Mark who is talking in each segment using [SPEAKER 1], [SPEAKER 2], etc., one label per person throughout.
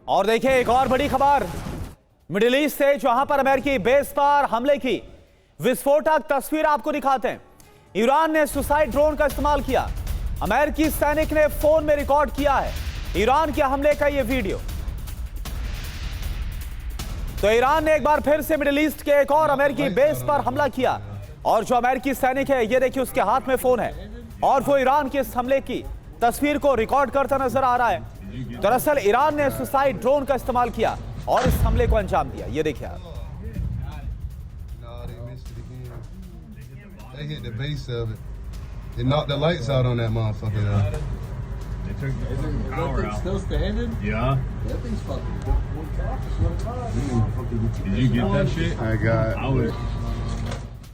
[SPEAKER 1] और देखिए एक और बड़ी खबर मिडिल ईस्ट से, जहां पर अमेरिकी बेस पर हमले की विस्फोटक तस्वीर आपको दिखाते हैं। ईरान ने सुसाइड ड्रोन का इस्तेमाल किया। अमेरिकी सैनिक ने फोन में रिकॉर्ड किया है ईरान के हमले का यह वीडियो। तो ईरान ने एक बार फिर से मिडिल ईस्ट के एक और अमेरिकी बेस पर हमला किया और जो अमेरिकी सैनिक है ये देखिए उसके हाथ में फोन है और वो ईरान के इस हमले की तस्वीर को रिकॉर्ड करता नजर आ रहा है। दरअसल ईरान ने सुसाइड ड्रोन का इस्तेमाल किया और इस हमले को अंजाम दिया। ये देखिए आप।
[SPEAKER 2] They hit the base of it. They knocked the lights out on that motherfucker.
[SPEAKER 3] They took the power out.
[SPEAKER 4] Still standing?
[SPEAKER 3] Yeah.
[SPEAKER 4] That thing's fucking good.
[SPEAKER 3] Did you get that shit?
[SPEAKER 2] I got.
[SPEAKER 3] I was.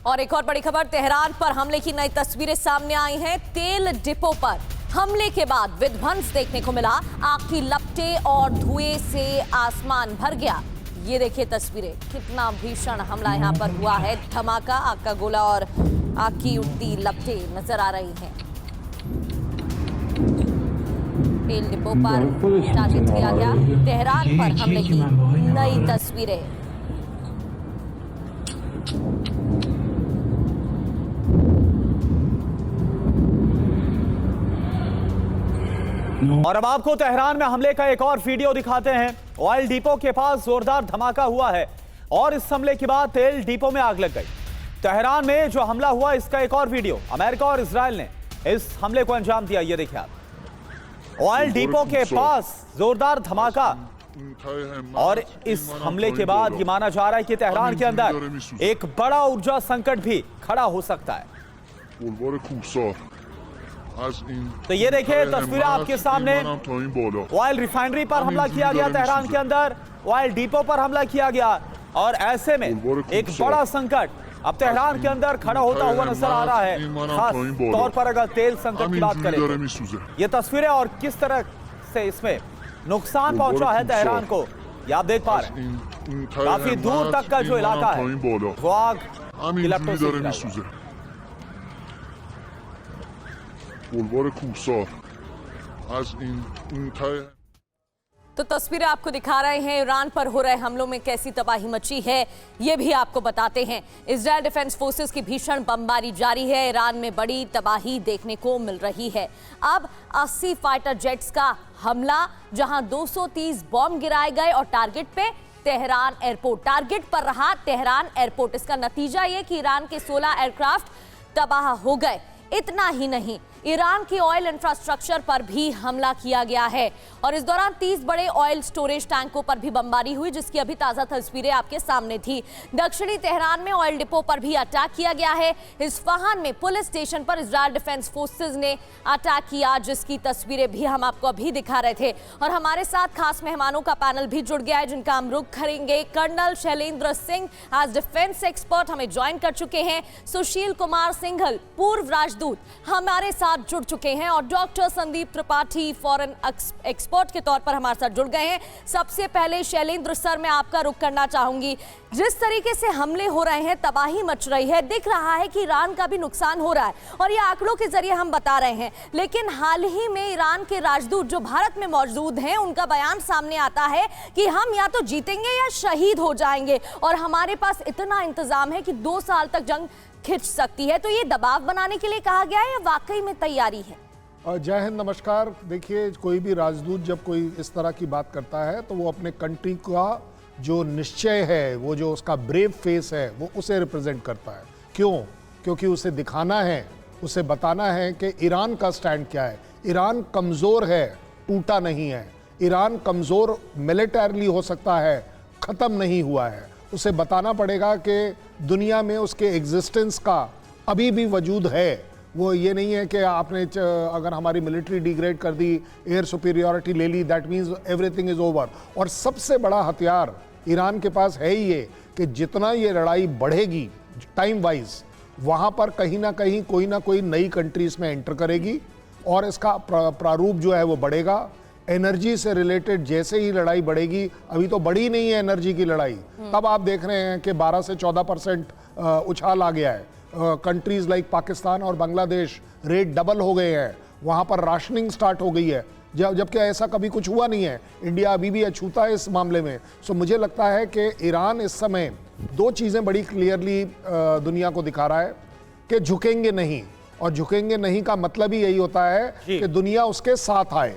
[SPEAKER 5] और एक और बड़ी खबर, Tehran पर हमले की नई तस्वीरें सामने आई हैं। तेल डिपो पर हमले के बाद विध्वंस देखने को मिला। आग की लपटें और धुएं से आसमान भर गया। ये देखिए तस्वीरें, कितना भीषण हमला यहाँ पर हुआ है। धमाका, आग का गोला और आग की उड़ती लपटें नजर आ रही हैं। तेल डिपो पर टारगेट किया गया। तेहरान पर हमले की नई तस्वीरें।
[SPEAKER 1] और अब आपको तेहरान में हमले का एक और वीडियो दिखाते हैं। ऑयल डिपो के पास जोरदार धमाका हुआ है और इस हमले के बाद तेल डिपो में आग लग गई। तेहरान में जो हमला हुआ इसका एक और वीडियो। अमेरिका और इजराइल ने इस हमले को अंजाम दिया। ये देखिए आप। ऑयल डिपो के पास जोरदार धमाका और इस हमले के बाद ये माना जा रहा है कि तेहरान के अंदर एक बड़ा ऊर्जा संकट भी खड़ा हो सकता है। तो ये देखिए तस्वीरें आपके सामने। ऑयल रिफाइनरी पर हमला किया गया तेहरान के अंदर, ऑयल डिपो पर हमला किया गया और ऐसे में एक बड़ा संकट अब तेहरान के अंदर खड़ा होता हुआ नजर आ रहा है। खास तौर पर अगर तेल संकट की बात करें तो ये तस्वीरें और किस तरह से इसमें नुकसान पहुंचा है तेहरान को ये आप देख पा रहे हैं। काफी दूर तक का जो इलाका है वो आग की लपटों से घिरा हुआ है।
[SPEAKER 5] तो तस्वीरें आपको दिखा रहे हैं। ईरान पर हो रहे हमलों में कैसी तबाही मची है ये भी आपको बताते हैं। इजरायल डिफेंस फोर्सेस की भीषण बमबारी जारी है। ईरान में बड़ी तबाही देखने को मिल रही है। अब 80 फाइटर जेट्स का हमला, जहां 230 बॉम्ब गिराए गए और टारगेट पे तेहरान एयरपोर्ट, टारगेट पर रहा तेहरान एयरपोर्ट। इसका नतीजा ये कि ईरान के 16 एयरक्राफ्ट तबाह हो गए। इतना ही नहीं, ईरान की ऑयल इंफ्रास्ट्रक्चर पर भी हमला किया गया है और इस दौरान 30 बड़े ऑयल स्टोरेज टैंकों पर भी बमबारी हुई, जिसकी अभी ताजा तस्वीरें आपके सामने थी। दक्षिणी तेहरान में ऑयल डिपो पर भी अटैक किया गया है। इस्फहान में पुलिस स्टेशन पर इजरायल डिफेंस फोर्सेज ने अटैक किया, जिसकी तस्वीरें भी हम आपको अभी दिखा रहे थे। और हमारे साथ खास मेहमानों का पैनल भी जुड़ गया है, जिनका हम रुख करेंगे। Colonel Shailendra Singh as defence expert हमें ज्वाइन कर चुके हैं। सुशील कुमार सिंघल, पूर्व राजदूत, हमारे साथ जुड़ चुके हैं और doctor Sandeep Tripathi foreign expert के तौर पर हमारे साथ जुड़ गए हैं। सबसे पहले शैलेंद्र सर, मैं आपका रुख करना चाहूंगी। जिस तरीके से हमले हो रहे हैं, तबाही मच रही है, दिख रहा है कि ईरान का भी नुकसान हो रहा है और ये आंकड़ों के जरिए हम बता रहे हैं। लेकिन हाल ही में ईरान के राजदूत जो भारत में मौजूद हैं, उनका बयान सामने आता है कि हम या तो जीतेंगे या शहीद हो जाएंगे और हमारे पास इतना इंतजाम है कि 2 साल तक जंग खिंच सकती है। तो ये दबाव बनाने के लिए कहा गया है या वाकई में तैयारी है?
[SPEAKER 6] जय हिंद, नमस्कार। देखिए, कोई भी राजदूत जब कोई इस तरह की बात करता है तो वो अपने कंट्री का जो निश्चय है, वो जो उसका ब्रेव फेस है, वो उसे रिप्रेजेंट करता है। क्यों? क्योंकि उसे दिखाना है, उसे बताना है कि ईरान का स्टैंड क्या है। ईरान कमज़ोर है, टूटा नहीं है। ईरान कमज़ोर मिलिटरली हो सकता है, ख़त्म नहीं हुआ है। उसे बताना पड़ेगा कि दुनिया में उसके एग्जिस्टेंस का अभी भी वजूद है। वो ये नहीं है कि आपने अगर हमारी मिलिट्री डिग्रेड कर दी, एयर सुपीरियॉरिटी ले ली, that means everything is over. और सबसे बड़ा हथियार ईरान के पास है ही ये कि जितना ये लड़ाई बढ़ेगी टाइम वाइज, वहाँ पर कहीं ना कोई नई कंट्रीज़ में एंटर करेगी और इसका प्रारूप जो है वो बढ़ेगा। एनर्जी से रिलेटेड जैसे ही लड़ाई बढ़ेगी, अभी तो बढ़ी नहीं है एनर्जी की लड़ाई, तब आप देख रहे हैं कि 12 से 14% उछाल आ गया है। कंट्रीज लाइक पाकिस्तान और बांग्लादेश रेट डबल हो गए हैं, वहाँ पर राशनिंग स्टार्ट हो गई है। जबकि ऐसा कभी कुछ हुआ नहीं है। इंडिया अभी भी अछूता है इस मामले में। सो मुझे लगता है कि ईरान इस समय दो चीज़ें बड़ी क्लियरली दुनिया को दिखा रहा है कि झुकेंगे नहीं, और झुकेंगे नहीं का मतलब ही यही होता है कि दुनिया उसके साथ आए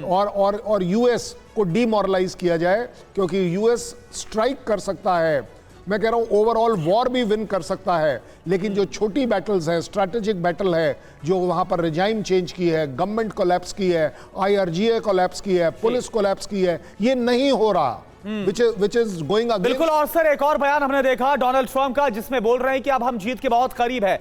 [SPEAKER 6] और यूएस को डीमोरलाइज किया जाए, क्योंकि यूएस स्ट्राइक कर सकता है, मैं कह रहा हूं ओवरऑल वॉर भी विन कर सकता है, लेकिन जो छोटी बैटल्स हैं, स्ट्रैटेजिक बैटल है, जो वहां पर रिजाइम चेंज की है, गवर्नमेंट कोलैप्स की है, आईआरजीए कोलैप्स की है, पुलिस कोलैप्स की है, ये नहीं हो रहा, which is going against।
[SPEAKER 1] बिल्कुल। और सर एक और बयान हमने देखा डोनाल्ड ट्रंप का, जिसमें बोल रहे हैं कि अब हम जीत के बहुत करीब है।